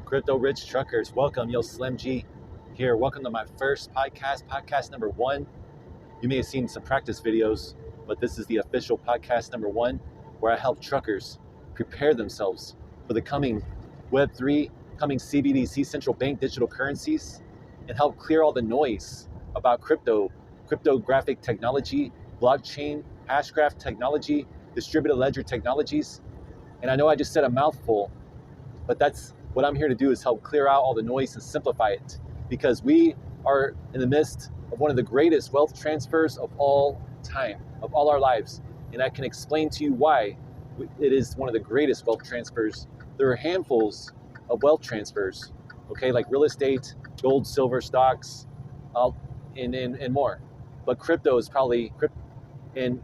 Crypto Rich Truckers, welcome. Yo, Slim G here. Welcome to my first podcast number one. You may have seen some practice videos, but this is the official podcast number one, where I help truckers prepare themselves for the coming Web3, coming CBDC, central bank digital currencies, and help clear all the noise about cryptographic technology, blockchain, hashgraph technology, distributed ledger technologies. And I know I just said a mouthful, but that's what I'm here to do, is help clear out all the noise and simplify it, because we are in the midst of one of the greatest wealth transfers of all time, of all our lives. And I can explain to you why it is one of the greatest wealth transfers. There are handfuls of wealth transfers, okay, like real estate, gold, silver, stocks, and more. But crypto is probably, and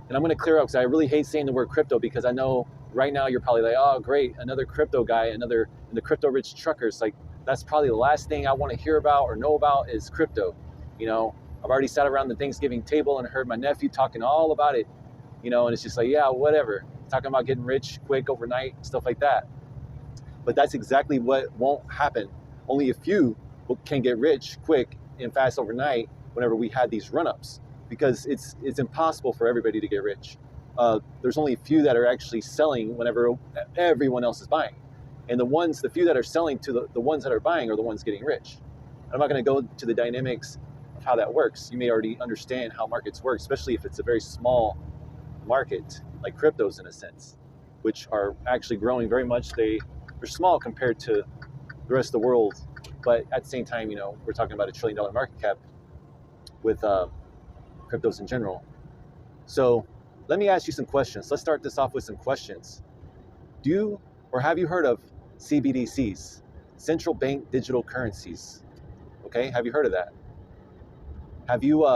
I'm going to clear up, because I really hate saying the word crypto, because I know right now you're probably like, oh great, another crypto guy, another in the crypto rich truckers. Like, that's probably the last thing I want to hear about or know about is crypto. You know, I've already sat around the Thanksgiving table and heard my nephew talking all about it, you know, and it's just like, yeah, whatever, talking about getting rich quick overnight, stuff like that. But that's exactly what won't happen. Only a few can get rich quick and fast overnight whenever we had these run-ups, because it's impossible for everybody to get rich. There's only a few that are actually selling whenever everyone else is buying. And the few that are selling to the ones that are buying are the ones getting rich. I'm not going to go to the dynamics of how that works. You may already understand how markets work, especially if it's a very small market, like cryptos in a sense, which are actually growing very much. They're small compared to the rest of the world. But at the same time, you know, we're talking about $1 trillion market cap with cryptos in general. So let me ask you some questions. Let's start this off with some questions. Have you heard of CBDCs, central bank digital currencies? Okay, have you heard of that? Have you,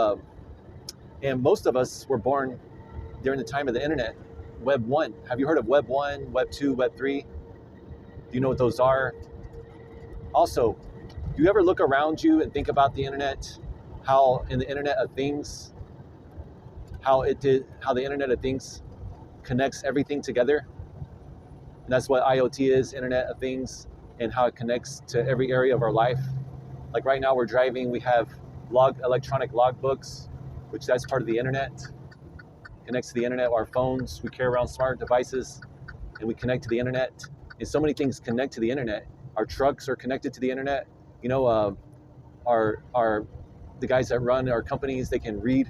and most of us were born during the time of the internet, Web 1. Have you heard of Web 1, Web 2, Web 3? Do you know what those are? Also, do you ever look around you and think about the internet, how in the Internet of Things, how the Internet of Things connects everything together? And that's what IoT is, Internet of Things, and how it connects to every area of our life. Like right now we're driving, we have electronic logbooks, which that's part of the internet. Connects to the internet, our phones, we carry around smart devices, and we connect to the internet. And so many things connect to the internet. Our trucks are connected to the internet. You know, the guys that run our companies, they can read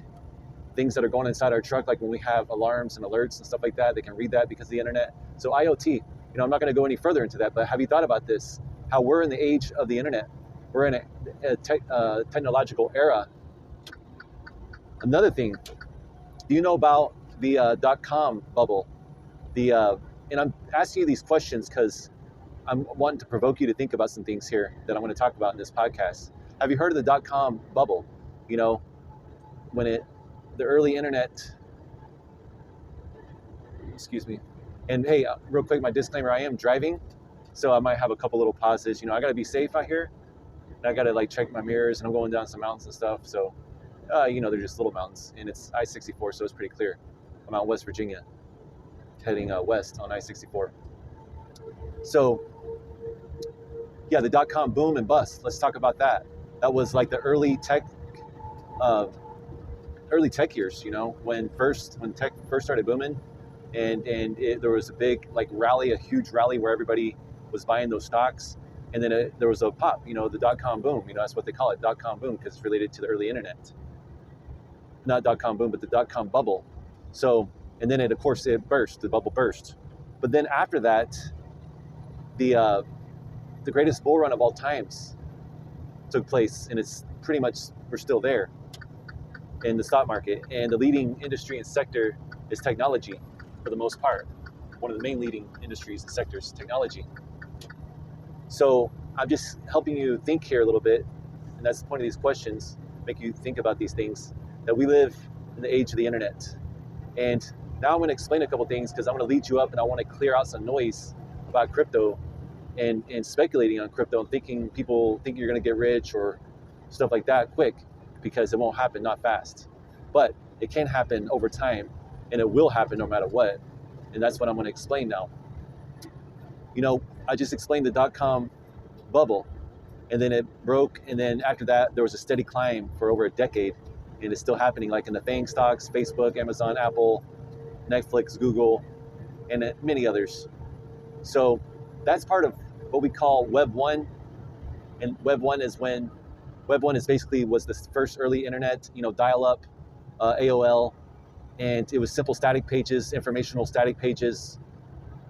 things that are going inside our truck, like when we have alarms and alerts and stuff like that, they can read that because of the internet. So IoT, you know, I'm not going to go any further into that, but have you thought about this? How we're in the age of the internet. We're in a technological era. Another thing, do you know about the .com bubble? And I'm asking you these questions because I'm wanting to provoke you to think about some things here that I'm going to talk about in this podcast. Have you heard of the .com bubble? You know, when the early internet, excuse me. And hey, real quick, my disclaimer, I am driving, so I might have a couple little pauses. You know, I got to be safe out here. And I got to like check my mirrors, and I'm going down some mountains and stuff. So, you know, they're just little mountains, and it's I-64, so it's pretty clear. I'm out West Virginia, heading west on I-64. So, yeah, the .com boom and bust. Let's talk about that. That was like the early tech years, you know, when tech first started booming, and there was a big like rally, a huge rally where everybody was buying those stocks, and then there was a pop, you know, the .com boom, you know, that's what they call it, .com boom, because it's related to the early internet. Not .com boom, but the .com bubble. So, and then of course it burst, the bubble burst. But then after that, the greatest bull run of all times took place, and it's pretty much, we're still there in the stock market, and the leading industry and sector is technology for the most part. One of the main leading industries and sectors is technology. So I'm just helping you think here a little bit, and that's the point of these questions, make you think about these things, that we live in the age of the internet. And now I'm going to explain a couple things, because I'm going to lead you up, and I want to clear out some noise about crypto and speculating on crypto and people think you're going to get rich or stuff like that quick, because it won't happen, not fast. But it can happen over time, and it will happen no matter what. And that's what I'm going to explain now. You know, I just explained the dot-com bubble, and then it broke, and then after that, there was a steady climb for over a decade, and it's still happening, like in the FANG stocks, Facebook, Amazon, Apple, Netflix, Google, and many others. So that's part of what we call Web 1, and Web 1 is when, Web 1 is basically was the first early internet, you know, dial-up, AOL, and it was simple static pages, informational static pages,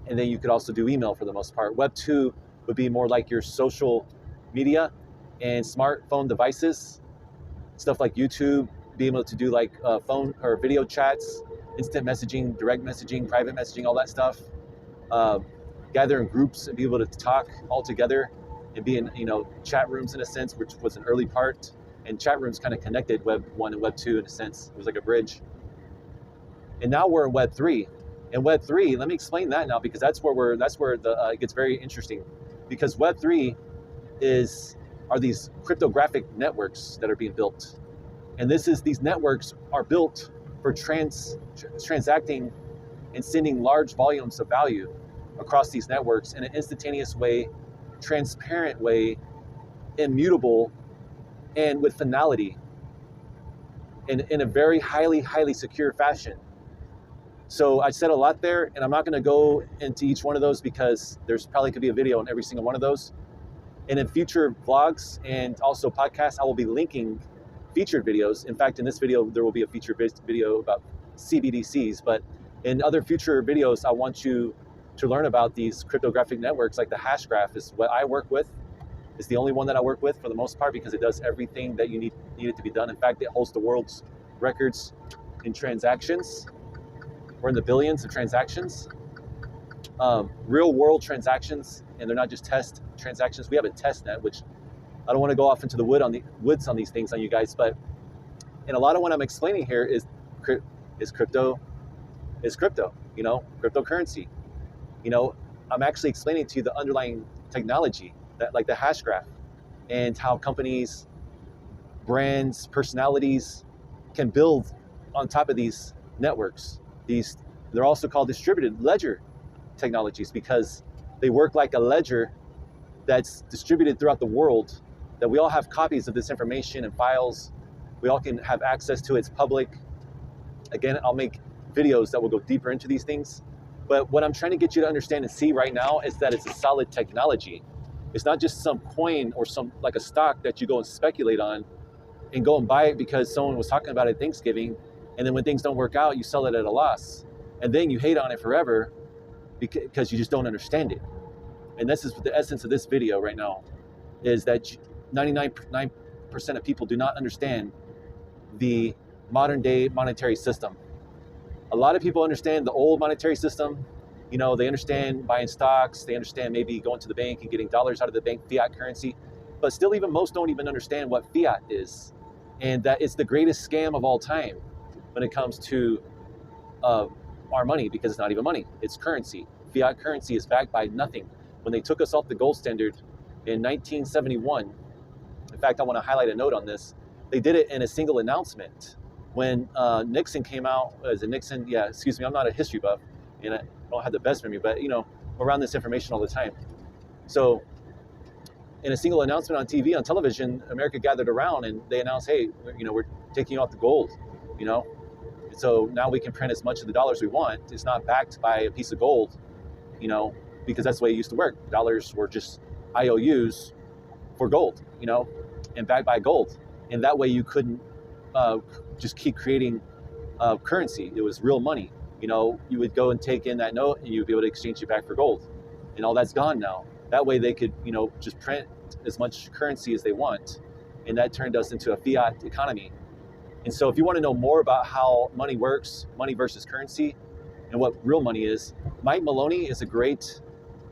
and then you could also do email for the most part. Web 2 would be more like your social media and smartphone devices, stuff like YouTube, being able to do like phone or video chats, instant messaging, direct messaging, private messaging, all that stuff. Gather in groups and be able to talk all together and be in, you know, chat rooms in a sense, which was an early part. And chat rooms kind of connected Web 1 and Web 2 in a sense. It was like a bridge. And now we're in Web 3. And Web 3, let me explain that now, because that's where it gets very interesting. Because Web 3 are these cryptographic networks that are being built. And these networks are built for transacting and sending large volumes of value across these networks in an instantaneous way, transparent way, immutable, and with finality, in a very highly secure fashion. So I said a lot there, and I'm not going to go into each one of those because there's probably could be a video on every single one of those. And in future vlogs and also podcasts, I will be linking featured videos. In fact, in this video, there will be a featured video about CBDCs, but in other future videos, I want you to learn about these cryptographic networks. Like the Hashgraph is what I work with. It's the only one that I work with for the most part because it does everything that you need it to be done. In fact, it holds the world's records in transactions. We're in the billions of transactions, real world transactions, and they're not just test transactions. We have a test net, which I don't want to go off into the woods on these things on you guys, but and a lot of what I'm explaining here is crypto, you know, cryptocurrency. You know, I'm actually explaining to you the underlying technology, that like the Hashgraph, and how companies, brands, personalities can build on top of these networks. They're also called distributed ledger technologies because they work like a ledger that's distributed throughout the world, that we all have copies of this information and files. We all can have access to it. It's public. Again, I'll make videos that will go deeper into these things. But what I'm trying to get you to understand and see right now is that it's a solid technology. It's not just some coin or some like a stock that you go and speculate on and go and buy it because someone was talking about it at Thanksgiving, and then when things don't work out, you sell it at a loss. And then you hate on it forever because you just don't understand it. And this is the essence of this video right now, is that 99% of people do not understand the modern day monetary system. A lot of people understand the old monetary system. You know, they understand buying stocks. They understand maybe going to the bank and getting dollars out of the bank, fiat currency. But still, even most don't even understand what fiat is, and that it's the greatest scam of all time when it comes to our money, because it's not even money, it's currency. Fiat currency is backed by nothing. When they took us off the gold standard in 1971, in fact, I want to highlight a note on this. They did it in a single announcement. When Nixon came out, Nixon? Yeah, excuse me, I'm not a history buff, and I don't have the best memory, but you know, I'm around this information all the time. So in a single announcement on TV, on television, America gathered around and they announced, hey, you know, we're taking off the gold, you know? So now we can print as much of the dollars we want. It's not backed by a piece of gold, you know, because that's the way it used to work. Dollars were just IOUs for gold, you know, and backed by gold. And that way you couldn't just keep creating currency. It was real money. You know, you would go and take in that note and you'd be able to exchange it back for gold. And all that's gone now. That way they could, you know, just print as much currency as they want. And that turned us into a fiat economy. And so if you want to know more about how money works, money versus currency, and what real money is, Mike Maloney is a great,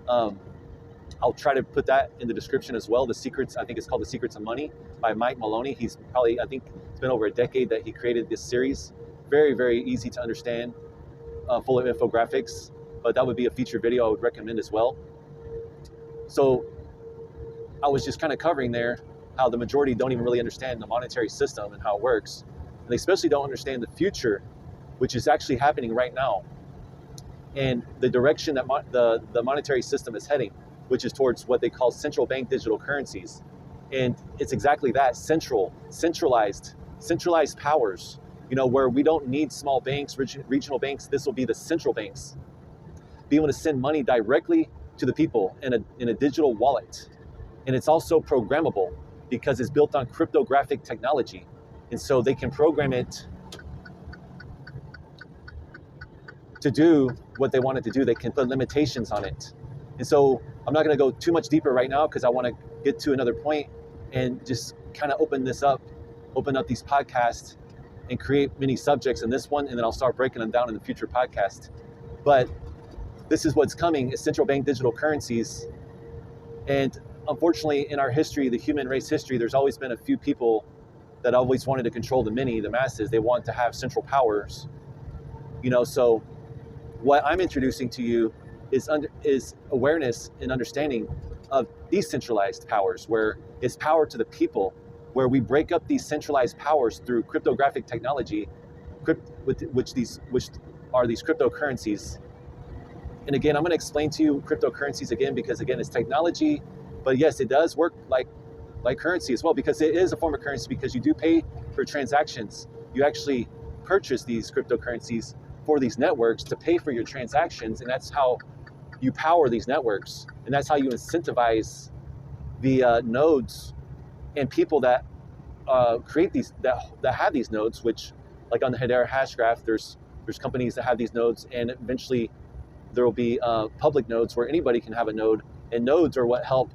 I'll try to put that in the description as well. The Secrets, I think it's called The Secrets of Money by Mike Maloney. He's probably, I think it's been over a decade that he created this series. Very, very easy to understand, full of infographics, but that would be a featured video I would recommend as well. So I was just kind of covering there how the majority don't even really understand the monetary system and how it works. And they especially don't understand the future, which is actually happening right now. and the direction that the monetary system is heading, which is towards what they call central bank digital currencies. And it's exactly that, centralized powers, where we don't need small banks, regional banks. This will be the central banks, be able to send money directly to the people in a digital wallet. And it's also programmable because it's built on cryptographic technology. And so they can program it to do what they want it to do. They can put limitations on it. And so I'm not going to go too much deeper right now because I want to get to another point and just kind of open up these podcasts and create mini subjects in this one, and then I'll start breaking them down in the future podcast. But this is what's coming, is central bank digital currencies. And unfortunately, in our history, the human race history, there's always been a few people that always wanted to control the many, the masses. They want to have central powers. So what I'm introducing to you is awareness and understanding of decentralized powers, where it's power to the people, where we break up these centralized powers through cryptographic technology, which are these cryptocurrencies. And again, I'm going to explain to you cryptocurrencies again, because again, it's technology, but yes, it does work like currency as well, because it is a form of currency, because you do pay for transactions. You actually purchase these cryptocurrencies for these networks to pay for your transactions, and that's how you power these networks, and that's how you incentivize the nodes and people that create these, that have these nodes, which, like on the Hedera Hashgraph, there's companies that have these nodes, and eventually there will be public nodes where anybody can have a node, and nodes are what help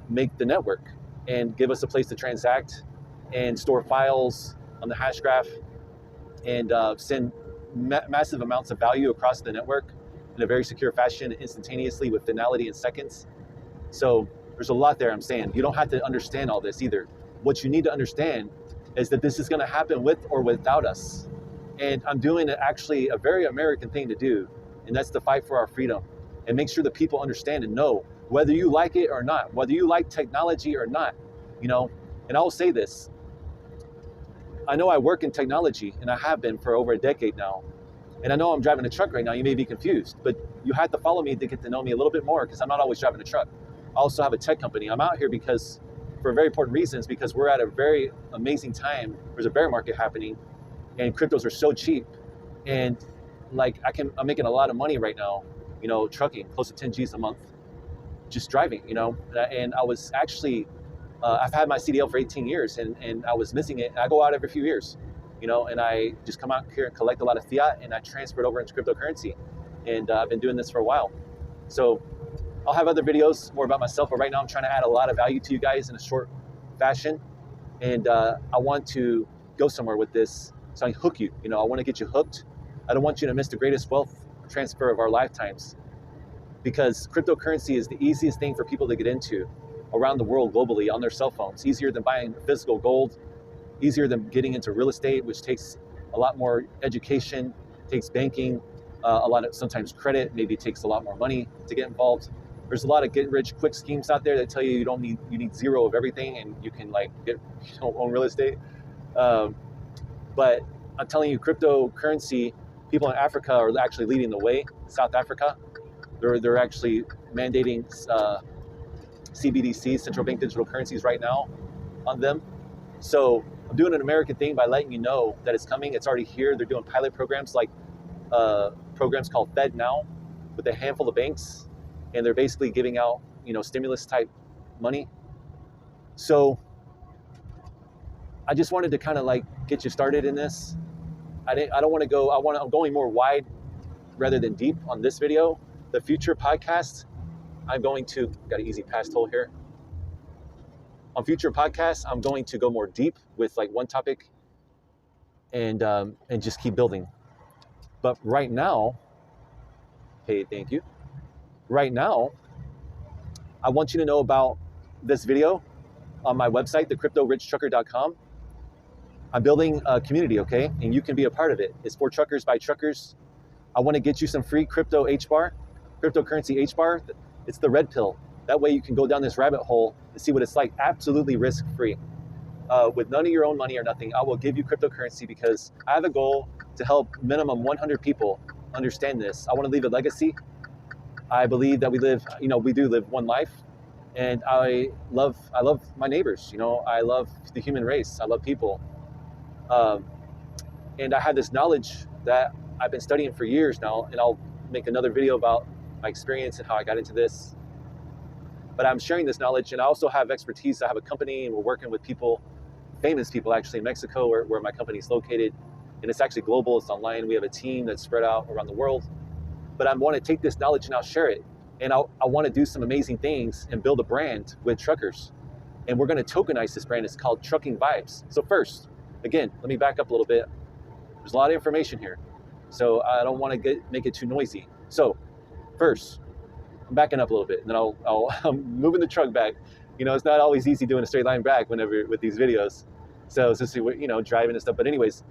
make the network and give us a place to transact and store files on the Hashgraph and send massive amounts of value across the network in a very secure fashion, instantaneously, with finality in seconds. So there's a lot there I'm saying. You don't have to understand all this either. What you need to understand is that this is going to happen with or without us. And I'm doing actually a very American thing to do, and that's to fight for our freedom and make sure that people understand and know, whether you like it or not, whether you like technology or not, And I will say this, I know I work in technology, and I have been for over a decade now. And I know I'm driving a truck right now. You may be confused, but you have to follow me to get to know me a little bit more, because I'm not always driving a truck. I also have a tech company. I'm out here for very important reasons, because we're at a very amazing time. There's a bear market happening, and cryptos are so cheap. And I'm making a lot of money right now, trucking, close to 10 G's a month, just driving, And I was actually, I've had my CDL for 18 years, and I was missing it. And I go out every few years, and I just come out here and collect a lot of fiat, and I transfer it over into cryptocurrency. And I've been doing this for a while. So I'll have other videos more about myself, but right now I'm trying to add a lot of value to you guys in a short fashion. And I want to go somewhere with this, so I can hook you. I want to get you hooked. I don't want you to miss the greatest wealth transfer of our lifetimes, because cryptocurrency is the easiest thing for people to get into around the world globally on their cell phones. Easier than buying physical gold, easier than getting into real estate, which takes a lot more education, takes banking, sometimes credit, maybe takes a lot more money to get involved. There's a lot of get rich quick schemes out there that tell you you need zero of everything, and you can own real estate. But I'm telling you, cryptocurrency, people in Africa are actually leading the way. South Africa, they're actually mandating CBDCs, central bank digital currencies, right now on them. So I'm doing an American thing by letting you know that it's coming. It's already here. They're doing pilot programs, like programs called FedNow, with a handful of banks, and they're basically giving out stimulus type money. So I just wanted to kind of get you started in this. I'm going more wide rather than deep on this video. The future podcast, got an easy pass toll here. On future podcasts, I'm going to go more deep with one topic and just keep building. But right now, hey, thank you. Right now, I want you to know about this video on my website, thecryptorichtrucker.com. I'm building a community, okay? And you can be a part of it. It's for truckers by truckers. I want to get you some free cryptocurrency HBAR. It's the red pill. That way you can go down this rabbit hole and see what it's like, absolutely risk-free. With none of your own money or nothing, I will give you cryptocurrency, because I have a goal to help minimum 100 people understand this. I want to leave a legacy. I believe that we do live one life, and I love my neighbors. I love the human race. I love people, and I have this knowledge that I've been studying for years now, and I'll make another video about my experience and how I got into this. But I'm sharing this knowledge, and I also have expertise. I have a company, and we're working with people, famous people actually in Mexico, where my company is located, and it's actually global. It's online. We have a team that's spread out around the world. But I want to take this knowledge and I'll share it. And I want to do some amazing things and build a brand with truckers. And we're going to tokenize this brand. It's called Trucking Vibes. So first, again, let me back up a little bit. There's a lot of information here, so I don't want to make it too noisy. So first, I'm backing up a little bit, and then I'm moving the truck back. It's not always easy doing a straight line back whenever with these videos. So it's just, driving and stuff. But anyways,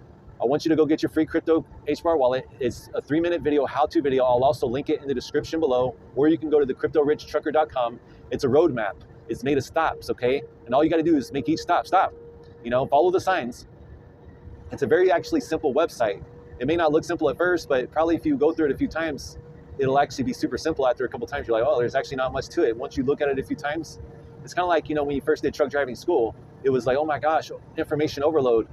I want you to go get your free crypto HBAR wallet. It's a 3-minute video, how-to video. I'll also link it in the description below, or you can go to the cryptorichtrucker.com. It's a roadmap. It's made of stops, okay? And all you got to do is make each stop. Follow the signs. It's a very actually simple website. It may not look simple at first, but probably if you go through it a few times, it'll actually be super simple. After a couple times, you're like, oh, there's actually not much to it. Once you look at it a few times, it's kind of like, when you first did truck driving school, it was like, oh my gosh, information overload.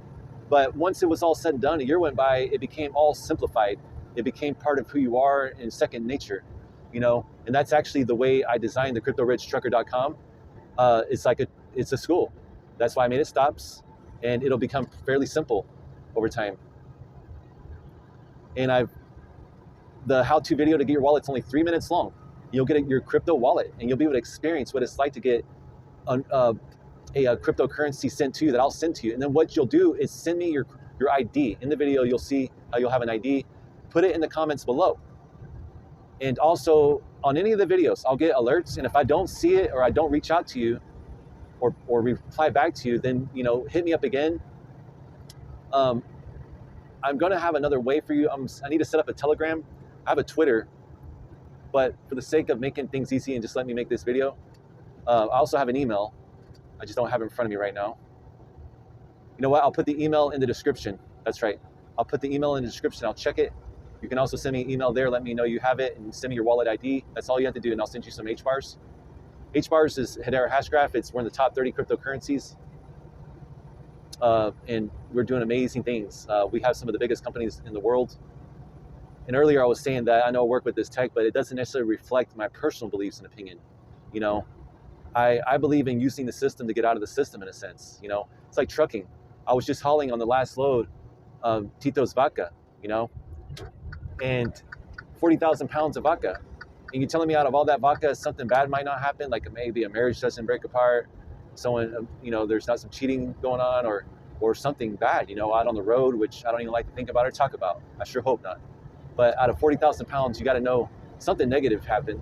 But once it was all said and done, a year went by, it became all simplified. It became part of who you are in second nature, and that's actually the way I designed the cryptorichtrucker.com. It's a school. That's why I made it stops, and it'll become fairly simple over time. And the how-to video to get your wallet's only 3 minutes long. You'll get your crypto wallet, and you'll be able to experience what it's like to get a cryptocurrency sent to you that I'll send to you. And then what you'll do is send me your ID. In the video, you'll see how you'll have an ID. Put it in the comments below. And also, on any of the videos, I'll get alerts. And if I don't see it or I don't reach out to you or reply back to you, then, hit me up again. I'm going to have another way for you. I need to set up a Telegram. I have a Twitter. But for the sake of making things easy and just let me make this video, I also have an email. I just don't have it in front of me right now. You know what? I'll put the email in the description. That's right. I'll put the email in the description. I'll check it. You can also send me an email there. Let me know you have it and send me your wallet ID. That's all you have to do, and I'll send you some HBARs. HBARs is Hedera Hashgraph. We're in the top 30 cryptocurrencies. And we're doing amazing things. We have some of the biggest companies in the world. And earlier I was saying that I know I work with this tech, but it doesn't necessarily reflect my personal beliefs and opinion. I believe in using the system to get out of the system in a sense. It's like trucking. I was just hauling on the last load Tito's vaca, and 40,000 pounds of vaca. And you're telling me out of all that vaca, something bad might not happen, like maybe a marriage doesn't break apart, someone, there's not some cheating going on or something bad, out on the road, which I don't even like to think about or talk about. I sure hope not. But out of 40,000 pounds, you got to know something negative happened.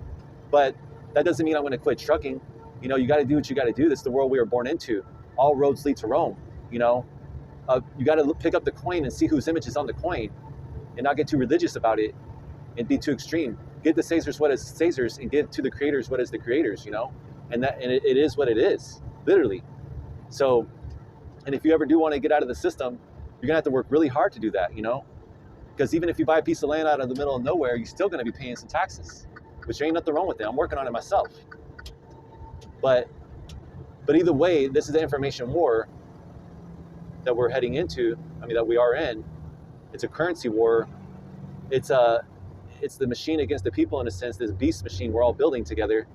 But that doesn't mean I'm going to quit trucking. You got to do what you got to do. This is the world we were born into. All roads lead to Rome. You got to pick up the coin and see whose image is on the coin and not get too religious about it and be too extreme. Give the Caesars what is Caesars and give to the creators what is the creators, and it is what it is, literally. So, and if you ever do want to get out of the system, you're going to have to work really hard to do that, because even if you buy a piece of land out of the middle of nowhere, you're still going to be paying some taxes, which ain't nothing wrong with it. I'm working on it myself. But either way, this is the information war that we're heading into. That we are in. It's a currency war. It's the machine against the people in a sense. This beast machine we're all building together.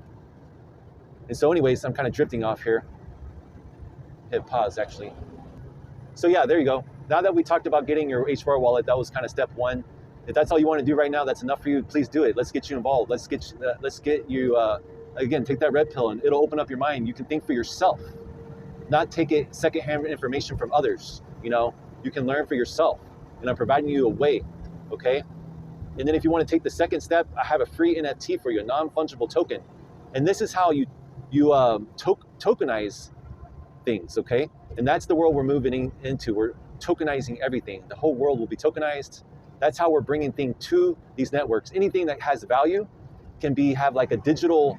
And so, anyways, I'm kind of drifting off here. Hit pause actually. So yeah, there you go. Now that we talked about getting your HBAR wallet, that was kind of step one. If that's all you want to do right now, that's enough for you. Please do it. Let's get you involved. Let's get you. Again, take that red pill and it'll open up your mind. You can think for yourself, not take it secondhand information from others. You can learn for yourself, and I'm providing you a way, okay? And then if you want to take the second step, I have a free NFT for you, a non-fungible token. And this is how you tokenize things, okay? And that's the world we're moving into. We're tokenizing everything. The whole world will be tokenized. That's how we're bringing things to these networks. Anything that has value can have like a digital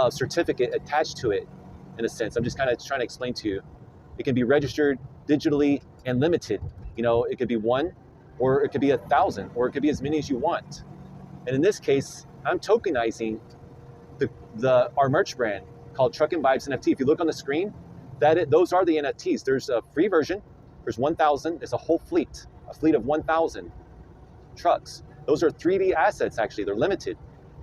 certificate attached to it, in a sense. I'm just kind of trying to explain to you. It can be registered digitally and limited. It could be 1 or it could be 1,000, or it could be as many as you want. And in this case, I'm tokenizing our merch brand called Truckin' Vibes NFT. If you look on the screen, those are the NFTs. There's a free version. There's 1,000. It's a whole fleet, a fleet of 1,000 trucks. Those are 3D assets, actually. They're limited.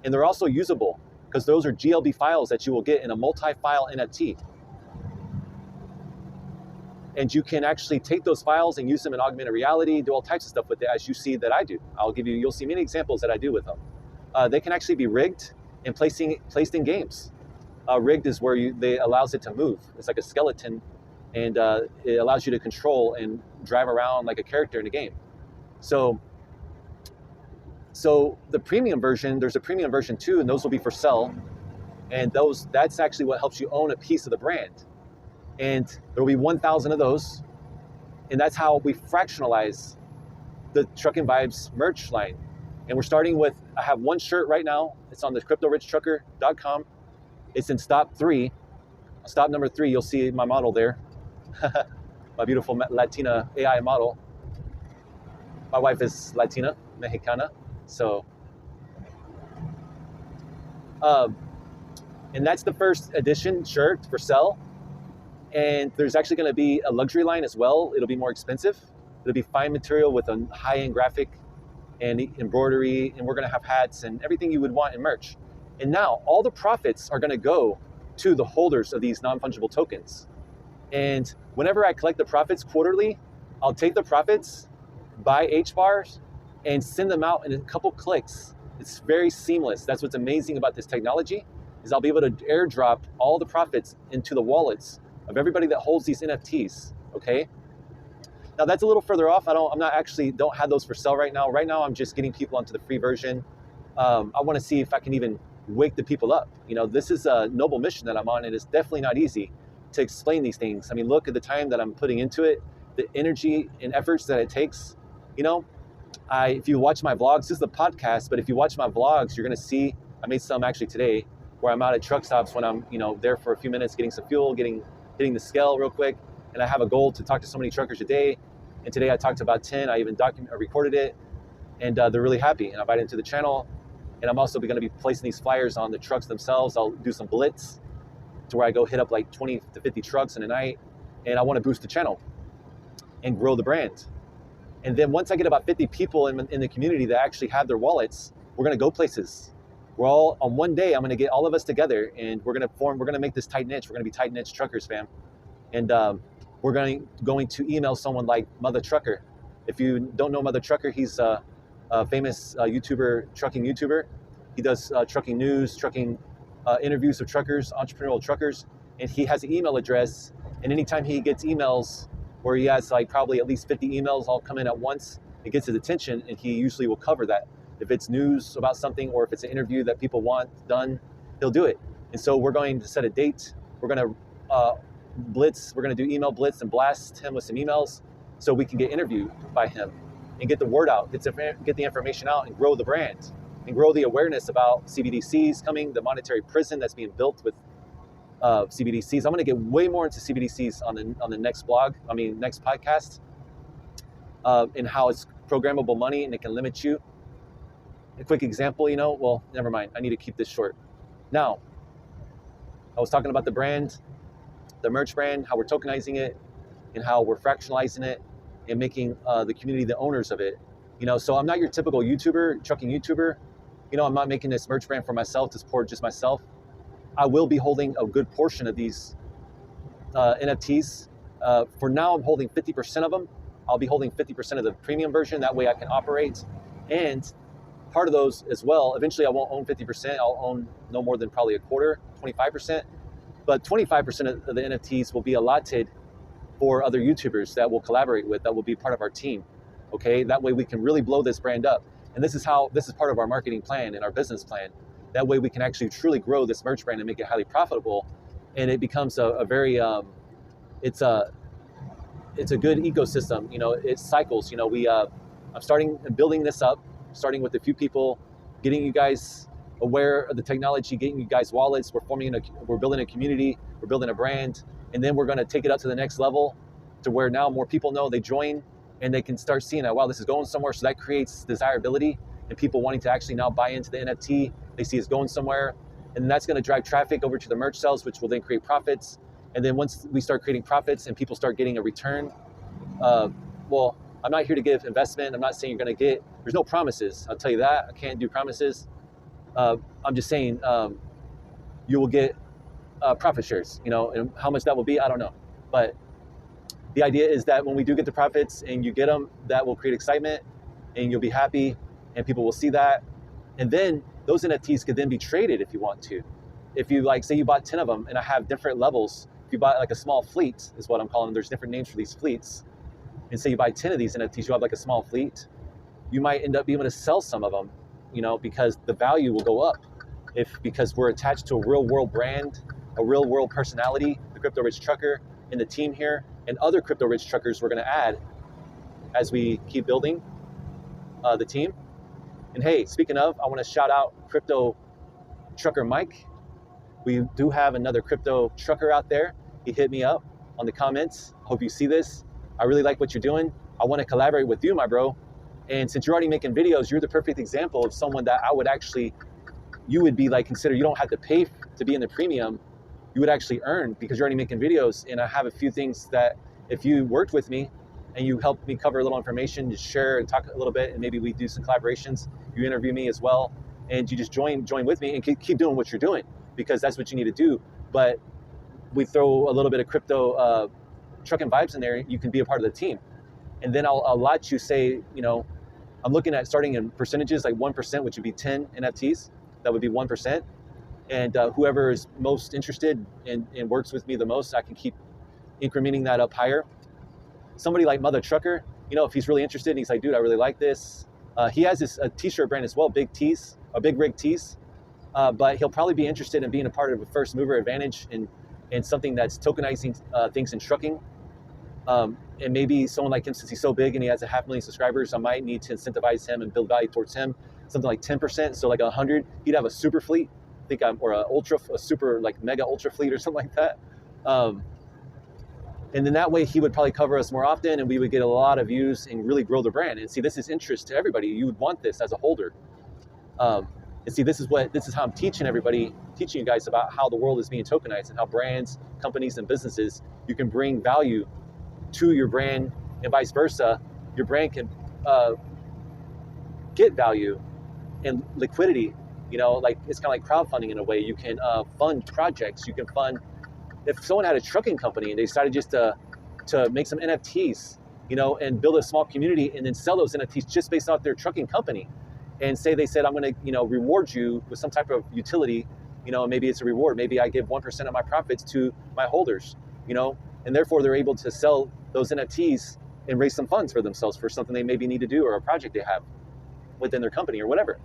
And they're also usable because those are GLB files that you will get in a multi-file NFT. And you can actually take those files and use them in augmented reality, do all types of stuff with it, as you see that I do. You'll see many examples that I do with them. They can actually be rigged and placed in games. Rigged is where they allows it to move. It's like a skeleton, and it allows you to control and drive around like a character in a game. So the premium version, there's a premium version too, and those will be for sale. And that's actually what helps you own a piece of the brand. And there will be 1,000 of those. And that's how we fractionalize the Truckin' Vibes merch line. And we're starting with, I have one shirt right now. It's on the CryptoRichTrucker.com. It's in stop 3. Stop number 3, you'll see my model there. My beautiful Latina AI model. My wife is Latina, Mexicana. So, and that's the first edition shirt for sale. And there's actually going to be a luxury line as well. It'll be more expensive. It'll be fine material with a high-end graphic and embroidery, and we're going to have hats and everything you would want in merch. And now all the profits are going to go to the holders of these non-fungible tokens. And whenever I collect the profits quarterly, I'll take the profits, buy HBARs, and send them out in a couple clicks. It's very seamless. That's what's amazing about this technology, is I'll be able to airdrop all the profits into the wallets of everybody that holds these NFTs, okay? Now that's a little further off. Don't have those for sale right now. Right now, I'm just getting people onto the free version. I want to see if I can even wake the people up. This is a noble mission that I'm on, and it's definitely not easy to explain these things. I mean, look at the time that I'm putting into it, the energy and efforts that it takes. If you watch my vlogs, this is the podcast, but if you watch my vlogs, you're gonna see, I made some actually today, where I'm out at truck stops when I'm, there for a few minutes, getting some fuel, hitting the scale real quick. And I have a goal to talk to so many truckers a day. And today I talked to about 10. I even recorded it, and they're really happy. And I invited them to the channel. And I'm also going to be placing these flyers on the trucks themselves. I'll do some blitz to where I go hit up like 20 to 50 trucks in a night. And I want to boost the channel and grow the brand. And then once I get about 50 people in the community that actually have their wallets, we're going to go places. We're all on one day. I'm going to get all of us together, and we're going to make this tight niche. We're going to be tight niche truckers, fam. And we're going to email someone like Mother Trucker. If you don't know Mother Trucker, he's a famous trucking YouTuber. He does trucking news, trucking interviews with truckers, entrepreneurial truckers, and he has an email address. And anytime he gets emails where he has like probably at least 50 emails all come in at once, it gets his attention, and he usually will cover that. If it's news about something, or if it's an interview that people want done, he'll do it. And so we're going to set a date. We're going to blitz. We're going to do email blitz and blast him with some emails so we can get interviewed by him and get the word out, get the information out, and grow the brand and grow the awareness about CBDCs coming, the monetary prison that's being built with CBDCs. I'm going to get way more into CBDCs on the next next podcast, and how it's programmable money and it can limit you. A quick example, well, never mind. I need to keep this short. Now, I was talking about the brand, the merch brand, how we're tokenizing it, and how we're fractionalizing it and making the community the owners of it. So I'm not your typical YouTuber, trucking YouTuber. I'm not making this merch brand for myself to support just myself. I will be holding a good portion of these NFTs. For now, I'm holding 50% of them. I'll be holding 50% of the premium version. That way I can operate. And part of those as well, eventually I won't own 50%. I'll own no more than probably a quarter, 25%. But 25% of the NFTs will be allotted for other YouTubers that we'll collaborate with, that will be part of our team. Okay, that way we can really blow this brand up. And this is part of our marketing plan and our business plan. That way we can actually truly grow this merch brand and make it highly profitable. And it becomes a very, it's a good ecosystem. It cycles. I'm building this up, starting with a few people, getting you guys aware of the technology, getting you guys wallets. We're building a community, we're building a brand, and then we're going to take it up to the next level, to where now more people know, they join, and they can start seeing that, wow, this is going somewhere. So that creates desirability and people wanting to actually now buy into the NFT. They see it's going somewhere, and that's going to drive traffic over to the merch sales, which will then create profits. And then once we start creating profits and people start getting a return, well, I'm not here to give investment. I'm not saying you're going to get, there's no promises. I'll tell you that. I can't do promises. I'm just saying you will get profit shares, and how much that will be, I don't know. But the idea is that when we do get the profits and you get them, that will create excitement and you'll be happy and people will see that. And then those NFTs could then be traded if you want to. If you say you bought 10 of them, and I have different levels. If you buy like a small fleet is what I'm calling them. There's different names for these fleets. And say you buy 10 of these NFTs, you have like a small fleet. You might end up being able to sell some of them, because the value will go up because we're attached to a real world brand, a real world personality, the Crypto Rich Trucker and the team here, and other Crypto Rich Truckers we're going to add as we keep building the team. And hey, speaking of, I want to shout out Crypto Trucker Mike. We do have another crypto trucker out there. He hit me up on the comments. Hope you see this. I really like what you're doing. I want to collaborate with you, my bro. And since you're already making videos, you're the perfect example of someone that I would actually, you would be consider, you don't have to pay to be in the premium. You would actually earn because you're already making videos. And I have a few things that if you worked with me and you helped me cover a little information, just share and talk a little bit, and maybe we do some collaborations, you interview me as well, and you just join with me and keep doing what you're doing, because that's what you need to do. But we throw a little bit of crypto trucking vibes in there, you can be a part of the team. And then I'll let you say, I'm looking at starting in percentages, like 1%, which would be 10 NFTs. That would be 1%. And whoever is most interested and works with me the most, I can keep incrementing that up higher. Somebody like Mother Trucker, if he's really interested and he's like, dude, I really like this. He has this t-shirt brand as well, Big Rig Tees. But he'll probably be interested in being a part of a first mover advantage in something that's tokenizing things in trucking. And maybe someone like him, since he's so big and he has 500,000 subscribers, I might need to incentivize him and build value towards him. Something like 10%, so like 100. He'd have a super fleet, or a super mega ultra fleet or something like that. And then that way he would probably cover us more often, and we would get a lot of views and really grow the brand. And see, this is interest to everybody. You would want this as a holder. And see, this is how I'm teaching you guys about how the world is being tokenized and how brands, companies, and businesses, you can bring value to your brand, and vice versa. Your brand can get value and liquidity. It's kind of like crowdfunding in a way. You can fund projects. You can fund, if someone had a trucking company and they decided just to make some NFTs, and build a small community and then sell those NFTs just based off their trucking company, and say they said, I'm going to, reward you with some type of utility, and maybe it's a reward. Maybe I give 1% of my profits to my holders, and therefore they're able to sell those NFTs and raise some funds for themselves for something they maybe need to do, or a project they have within their company or whatever,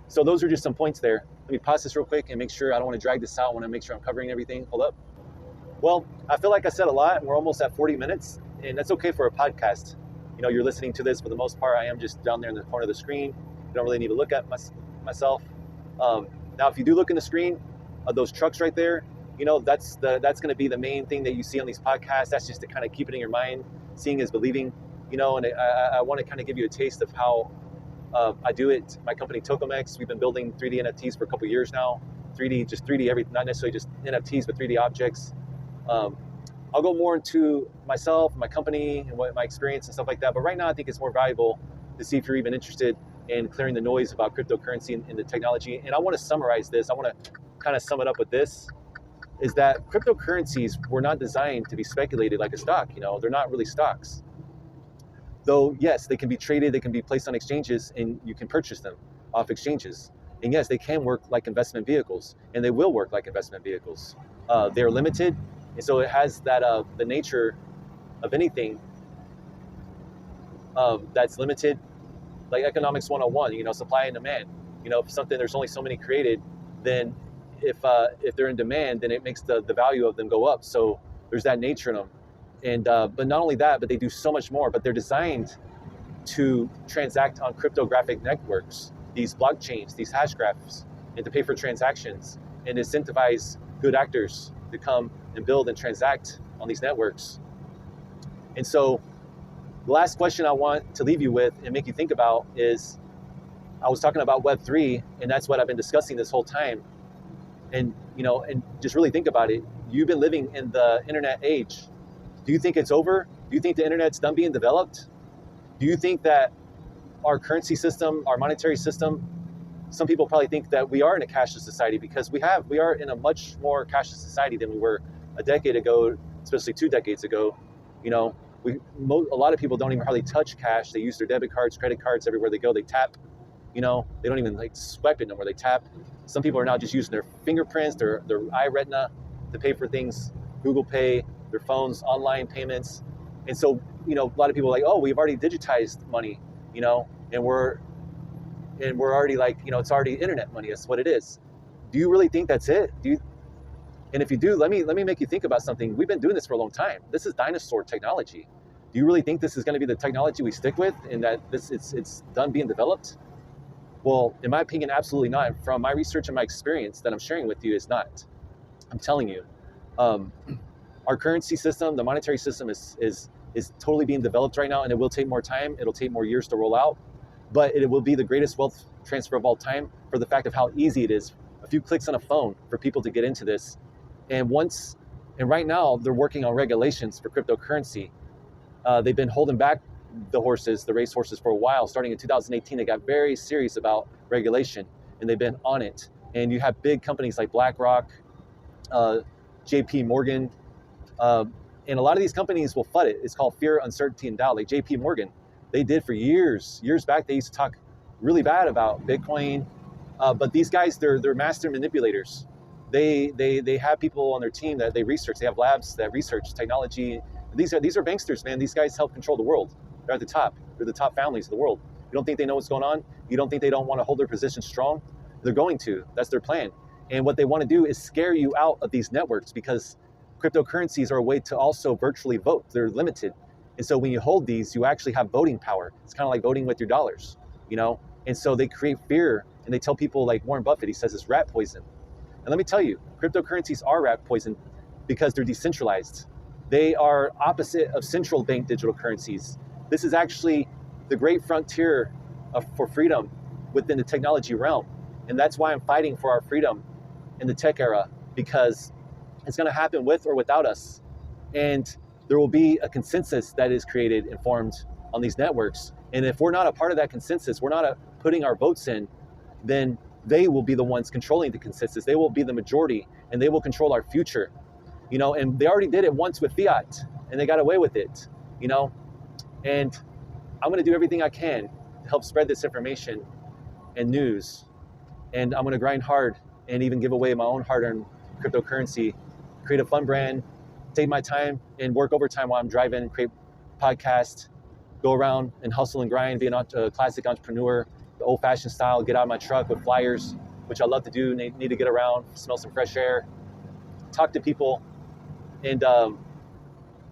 So those are just some points there. Let me pause this real quick and make sure, I don't want to drag this out. I want to make sure I'm covering everything. Hold up. Well, I feel like I said a lot, and we're almost at 40 minutes, and that's okay for a podcast. You're listening to this for the most part. I am just down there in the corner of the screen. You don't really need to look at myself. Now, if you do look in the screen, those trucks right there, that's going to be the main thing that you see on these podcasts. That's just to kind of keep it in your mind. Seeing is believing, and I want to kind of give you a taste of how I do it. My company Tokemex, we've been building 3D NFTs for a couple years now. 3D everything, not necessarily just NFTs, but 3D objects. I'll go more into myself, my company, and what my experience and stuff like that. But right now, I think it's more valuable to see if you're even interested in clearing the noise about cryptocurrency and the technology. And I want to summarize this. I want to kind of sum it up with this, is that cryptocurrencies were not designed to be speculated like a stock. They're not really stocks. Though, yes, they can be traded, they can be placed on exchanges, and you can purchase them off exchanges. And yes, they can work like investment vehicles, and they will work like investment vehicles. They're limited, and so it has that the nature of anything that's limited, like economics 101, supply and demand. If something, there's only so many created, then if they're in demand, then it makes the value of them go up. So there's that nature in them. And but not only that, but they do so much more. But they're designed to transact on cryptographic networks, these blockchains, these hash graphs, and to pay for transactions and incentivize good actors to come and build and transact on these networks. And so The last question I want to leave you with and make you think about is, I was talking about Web3, and that's what I've been discussing this whole time. And, and just really think about it. You've been living in the internet age. Do you think it's over? Do you think the internet's done being developed? Do you think that our currency system, our monetary system, some people probably think that we are in a cashless society, because we are in a much more cashless society than we were a decade ago, especially 2 decades ago. A lot of people don't even hardly touch cash. They use their debit cards, credit cards everywhere they go. They tap. They don't even swipe it no more. They tap. Some people are now just using their fingerprints, their eye retina to pay for things, Google Pay, their phones, online payments. And so, a lot of people are like, oh, we've already digitized money, and we're already it's already internet money. That's what it is. Do you really think that's it? And if you do, let me make you think about something. We've been doing this for a long time. This is dinosaur technology. Do you really think this is going to be the technology we stick with, and that it's done being developed? Well, in my opinion, absolutely not. From my research and my experience that I'm sharing with you, is not. I'm telling you, our currency system, the monetary system, is totally being developed right now, and it will take more time. It'll take more years to roll out, but it will be the greatest wealth transfer of all time, for the fact of how easy it is. A few clicks on a phone for people to get into this. And right now they're working on regulations for cryptocurrency. They've been holding back the race horses for a while. Starting in 2018, they got very serious about regulation, and they've been on it. And you have big companies like BlackRock, JP Morgan, and a lot of these companies will FUD it. It's called fear, uncertainty, and doubt. Like JP Morgan, they did for years back. They used to talk really bad about Bitcoin, but these guys, they're master manipulators. They have people on their team that they research. They have labs that research technology. These are banksters, man. These guys help control the world. They're at the top. They're the top families of the world. You don't think they know what's going on? You don't think they don't want to hold their position strong? They're going to. That's their plan. And what they want to do is scare you out of these networks, because cryptocurrencies are a way to also virtually vote. They're limited. And so when you hold these, you actually have voting power. It's kind of like voting with your dollars, And so they create fear, and they tell people, like Warren Buffett, he says it's rat poison. And let me tell you, cryptocurrencies are rat poison because they're decentralized. They are opposite of central bank digital currencies. This is actually the great frontier for freedom within the technology realm. And that's why I'm fighting for our freedom in the tech era, because it's going to happen with or without us. And there will be a consensus that is created and formed on these networks. And if we're not a part of that consensus, we're not putting our votes in, then they will be the ones controlling the consensus. They will be the majority, and they will control our future. And they already did it once with fiat, and they got away with it, And I'm going to do everything I can to help spread this information and news. And I'm going to grind hard and even give away my own hard-earned cryptocurrency, create a fun brand, take my time and work overtime while I'm driving, create podcasts, go around and hustle and grind, be a classic entrepreneur, the old-fashioned style, get out of my truck with flyers, which I love to do, need to get around, smell some fresh air, talk to people, and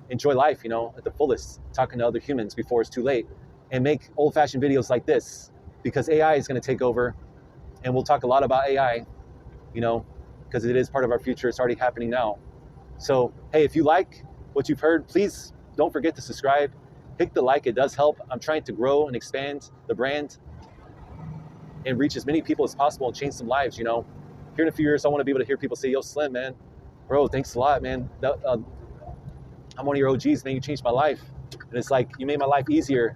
enjoy life, at the fullest, talking to other humans before it's too late, and make old-fashioned videos like this, because AI is going to take over, and we'll talk a lot about AI, because it is part of our future. It's already happening now. So, hey, if you like what you've heard, please don't forget to subscribe. Hit the like, it does help. I'm trying to grow and expand the brand and reach as many people as possible and change some lives, Here in a few years, I want to be able to hear people say, yo, Slim, man, bro, thanks a lot, man. I'm one of your OGs, man. You changed my life. And it's like, you made my life easier.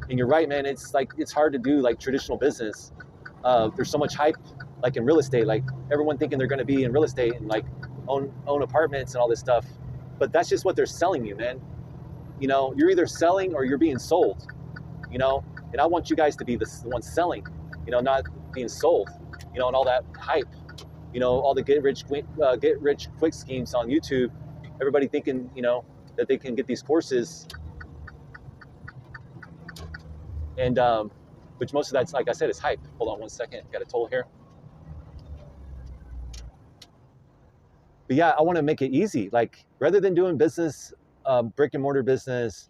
And you're right, man. It's like, it's hard to do like traditional business. There's so much hype, like in real estate, like everyone thinking they're going to be in real estate and like own apartments and all this stuff. But that's just what they're selling you, man. You're either selling or you're being sold, and I want you guys to be the ones selling, not being sold, and all that hype, all the get rich quick schemes on YouTube, everybody thinking, that they can get these courses, and which most of that's, like I said, is hype. Hold on one second, got a toll here. But yeah, I want to make it easy. Like, rather than doing business, brick and mortar business,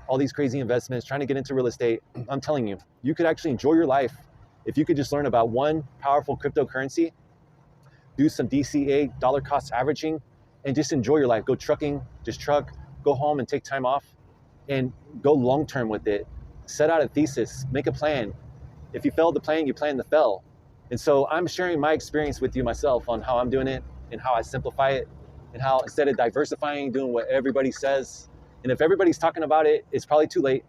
all these crazy investments, trying to get into real estate, I'm telling you, you could actually enjoy your life if you could just learn about one powerful cryptocurrency, do some DCA, dollar cost averaging, and just enjoy your life. Go trucking, just truck, go home and take time off, and go long-term with it. Set out a thesis, make a plan. If you failed the plan, you plan the fail. And so I'm sharing my experience with you myself on how I'm doing it and how I simplify it, and how instead of diversifying, doing what everybody says. And if everybody's talking about it, it's probably too late,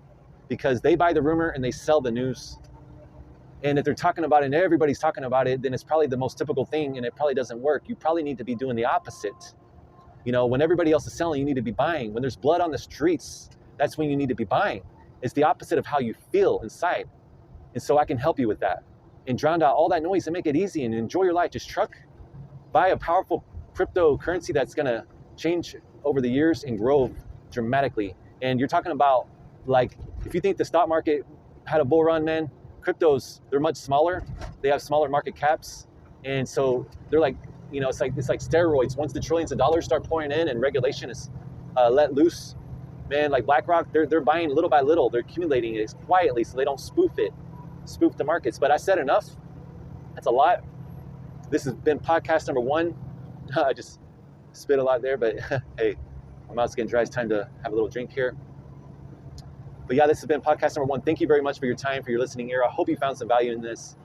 because they buy the rumor and they sell the news. And if they're talking about it and everybody's talking about it, then it's probably the most typical thing and it probably doesn't work. You probably need to be doing the opposite. You know, when everybody else is selling, you need to be buying. When there's blood on the streets, that's when you need to be buying. It's the opposite of how you feel inside. And so I can help you with that and drown out all that noise and make it easy and enjoy your life. Just buy a powerful cryptocurrency that's gonna change over the years and grow dramatically. And you're talking about, like, if you think the stock market had a bull run, man, cryptos, they're much smaller. They have smaller market caps. And so they're like, you know, it's like steroids. Once the trillions of dollars start pouring in and regulation is let loose, man, like BlackRock, they're buying little by little. They're accumulating it quietly so they don't spoof the markets. But I said enough. That's a lot. This has been podcast number 1. I just spit a lot there, but hey, my mouth's getting dry. It's time to have a little drink here. But yeah, this has been podcast number 1. Thank you very much for your time, for your listening ear. I hope you found some value in this.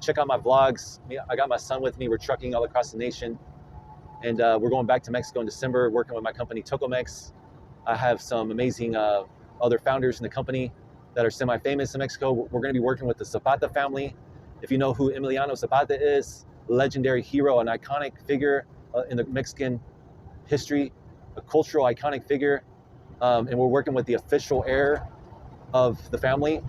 Check out my vlogs. I got my son with me. We're trucking all across the nation. And we're going back to Mexico in December, working with my company, Tocomex. I have some amazing other founders in the company that are semi-famous in Mexico. We're going to be working with the Zapata family. If you know who Emiliano Zapata is, legendary hero, an iconic figure in the Mexican history, a cultural iconic figure. And we're working with the official heir of the family,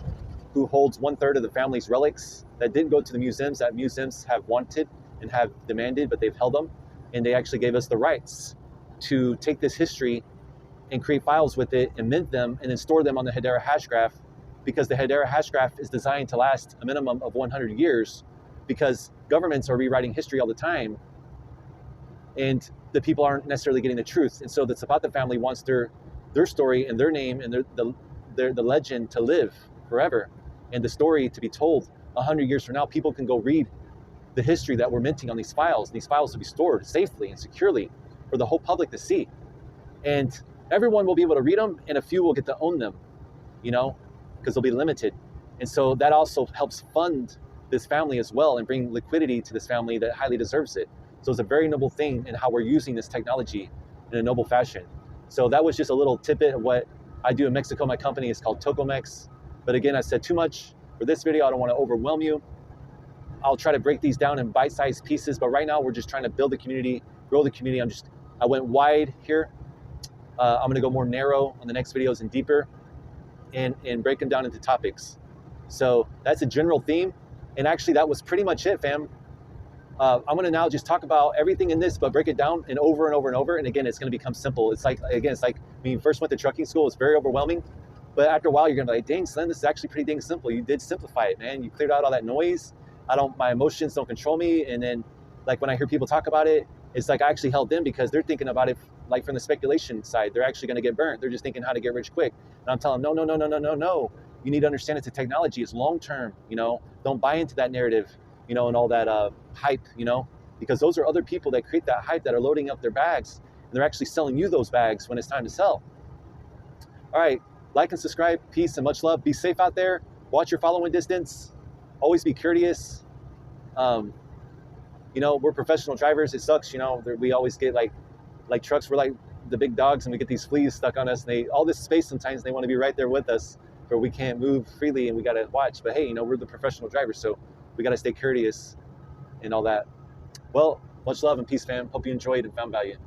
who holds 1/3 of the family's relics that didn't go to the museums, that museums have wanted and have demanded, but they've held them. And they actually gave us the rights to take this history and create files with it and mint them and then store them on the Hedera Hashgraph, because the Hedera Hashgraph is designed to last a minimum of 100 years, because governments are rewriting history all the time and the people aren't necessarily getting the truth. And so the Zapata family wants their story and their name and the legend to live forever, and the story to be told 100 years from now. People can go read the history that we're minting on these files. These files will be stored safely and securely for the whole public to see. And everyone will be able to read them, and a few will get to own them, you know, because they'll be limited. And so that also helps fund this family as well and bring liquidity to this family that highly deserves it. So it's a very noble thing in how we're using this technology in a noble fashion. So that was just a little tidbit of what I do in Mexico. My company is called Tocomex. But again, I said too much for this video. I don't want to overwhelm you. I'll try to break these down in bite-sized pieces. But right now, we're just trying to build the community, grow the community. I went wide here. I'm going to go more narrow on the next videos and deeper and break them down into topics. So that's a general theme. And actually, that was pretty much it, fam. I'm going to now just talk about everything in this, but break it down and over and over and over. And again, it's going to become simple. It's like when you first went to trucking school, it's very overwhelming. But after a while, you're going to be like, dang, Slim, this is actually pretty dang simple. You did simplify it, man. You cleared out all that noise. My emotions don't control me. And then, like, when I hear people talk about it, it's like I actually held them, because they're thinking about it like from the speculation side. They're actually going to get burnt. They're just thinking how to get rich quick. And I'm telling them, no. You need to understand it's a technology. It's long-term, you know. Don't buy into that narrative, you know, and all that hype, you know, because those are other people that create that hype that are loading up their bags, and they're actually selling you those bags when it's time to sell. All right, like and subscribe. Peace and much love. Be safe out there. Watch your following distance. Always be courteous. You know, we're professional drivers. It sucks, you know, we always get like trucks. We're like the big dogs, and we get these fleas stuck on us, and all this space sometimes they want to be right there with us, but we can't move freely and we got to watch. But hey, you know, we're the professional drivers, so we got to stay courteous and all that. Well, much love and peace, fam. Hope you enjoyed and found value.